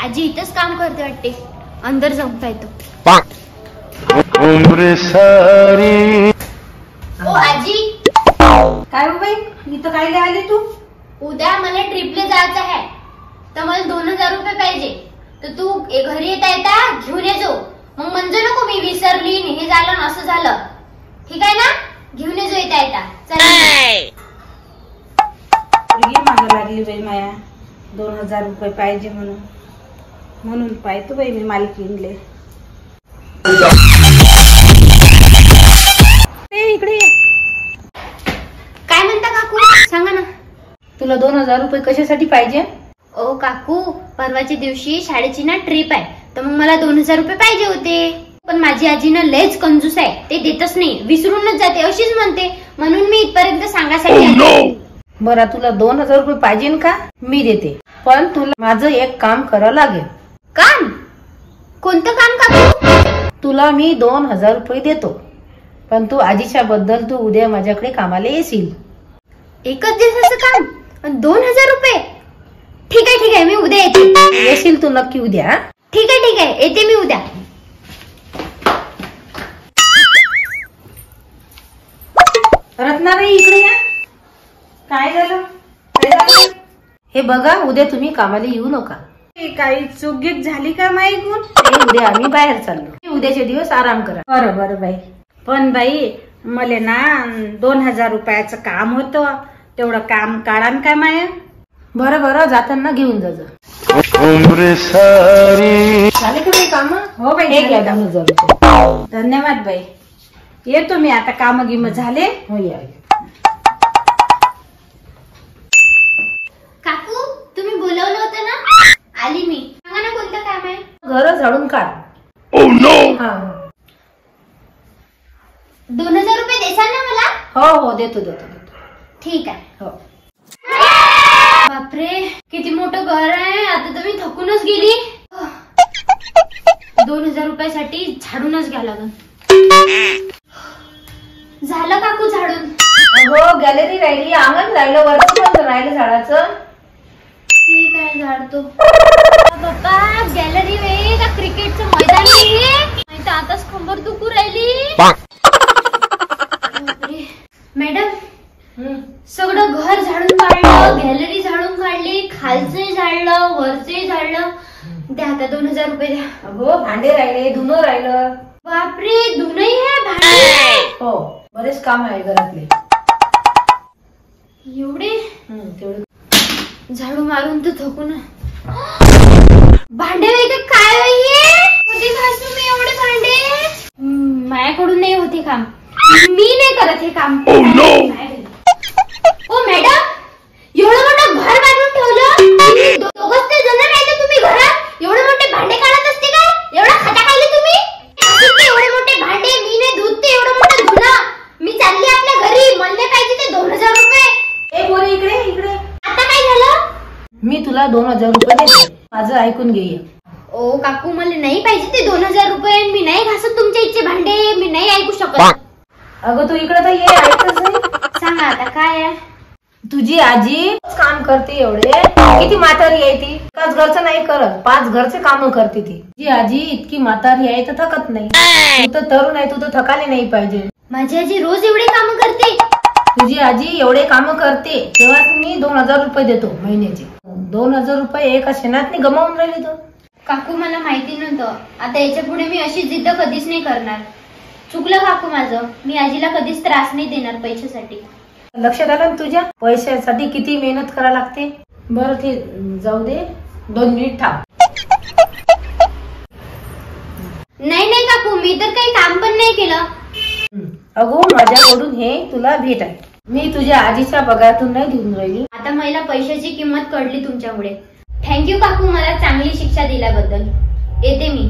आजी इथंच काम करते वाटते, अंदर जाऊन पाहतो. ओ आजी, काय हो बाई, इथं काय आली तू? उद्या मला ट्रिपला जायचं आहे, तर मला 2000 रुपये पाहिजे. तर तू घरी येता येता घेऊन ये जो. मग म्हणजे नको मी विसरली, हे झालं असं झालं. ठीक आहे ना? घेऊन ये जो येता येता. चल. मागा लागली बाई माया, 2000 रुपये पाहिजे म्हणून पाहतो बाई मी मालकीनले. इकडे काय म्हणता काकू, सांगा ना. तुला 2000 रुपये कशासाठी पाहिजे? ओ काकू, परवाच्या दिवशी शाळेची ना ट्रिप आहे, तर मग मला 2000 रुपये पाहिजे होते. पण माझी आजी ना लयच कंजूस आहे, ते देतच नाही, विसरूनच जाते, अशीच म्हणते. म्हणून मी इथपर्यंत सांगायसाठी आले. बरं, तुला 2000 रुपये पाहिजे का? मी देते, पण तुला माझं एक काम करावं लागेल. काम? कोणतं काम काकू? तुला मी 2000 रुपये देतो, पण तू आजीच्या बद्दल तू उद्या माझ्याकडे कामाला येशील. एकच दिवसाचं काम, 2000 रुपये? ठीक आहे, मी उद्या येते. येशील तू नक्की उद्या? ठीक आहे, येते मी उद्या. रत्नाबाई इकडे या. काय झालं? हे बघा, उद्या तुम्ही कामाला येऊ नका. काही चुकीच झाली का माईकून? उद्या आम्ही बाहेर चाललो, उद्याचे दिवस आराम करा. बरं बाई. पण बाई, मला ना 2000 रुपयाचं काम होतं, तेवढं काम काढा काय माया? बरं, जाताना घेऊन जा. झाले का बाई काम? हो बाई, 2000 रुपये. धन्यवाद बाई. येतो मी आता, काम गिम झाले. हो या. काकू, तुम्ही बोलवलं होतं ना, आली मी. सांगा ना कोणतं काम आहे? घर झाडून काढ. 2000 रुपये देसाल ना मला? हो, देतो. ठीक आहे. हो. बापरे, किती मोठं घर आहे. आता तर मी थकूनच गेली. 2000 रुपयासाठी झाडूनच घ्या लागल. झालं काकू झाडून? हो, गॅलरी राहिली, अंगण राहिलं, वरचं पण राहिलं झाडाचं. ठीक आहे, झाडतो. बाप्पा, गॅलरी वे का क्रिकेटचं मैदान आहे? नाही तर आताच कंबर दुखू राहिली. मॅडम, सगळं घर झाडून काढलं, गॅलरी झाडून काढली, खालचंही झाडलं, वरचंही झाडलं. द्या आता 2000 रुपये द्या. हो, भांडे राहिले, धुणं राहिलं. बापरे, धुणंही आहे, भांडे? हो, बरेच काम आहे घरातले. एवढे? तेवढे झाडू मारून तर थकून. भांडे वगैरे काय कधी घासू मी एवढे भांडे? माझ्याकडून नाही होते काम, मी नाही करत हे काम. ओ मॅडम, एवढं मोठं घर बांधून ठेवलं, दोघच ते जण राहिले तुम्ही घरात, एवढे मोठे भांडे काढत असते काय? एवढा खाता खायले तुम्ही? एवढे मोठे भांडे मी नाही धुते, एवढं मोठं धुणं. मी चालली आपल्या घरी, म्हणले पाहिजे ते 2000 रुपये. पोरे इकडे. आता काय झालं? मी तुला 2000 रुपये देते, माझं ऐकून घे. ओ काकू, मला नाही पाहिजे ते 2000 रुपये. मी नाही घासत तुमच्या इच्छे भांडे, मी नाही ऐकू शकत. अगं तू इकडे तर ये, ऐकतच नाही. सांगा आता काय आहे? तुझी आजी काम करते, एवढे किती म्हातारी आहे ती, एकाच घरचं नाही करत, 5 घरचे काम करते ती. तुझी आजी इतकी म्हातारी आहे तर थकत नाही. तू तर तरुण आहे, तू तर थकाले नाही पाहिजे. माझी आजी रोज एवढे काम करते? तुझी आजी एवढे काम करते, तेव्हा मी 2000 रुपये देतो महिन्याचे. 2000 रुपये एका क्षणात गमावून राहिले तो. काकू, मला माहिती नव्हतं. आता याच्या पुढे मी अशी जिद्द कधीच नाही करणार. चुकलं काकू माझं, मी आजीला कधीच त्रास नाही देणार पैशासाठी. लक्षात आलं ना तुझ्या? पैशासाठी किती मेहनत करा लागते. बरं, ते जाऊ दे, 2 मिनिट थांब. नाही काकू, मी तर काही काम पण नाही केलं. अगो, माझ्याकडून हे तुला भेट आहे. मी तुझ्या आजीच्या पगारातून नाही देऊन राहिली. आता मला पैशाची किंमत कळली तुमच्यामुळे. थँक्यू काकू, मला चांगली शिक्षा दिल्याबद्दल. येते मी.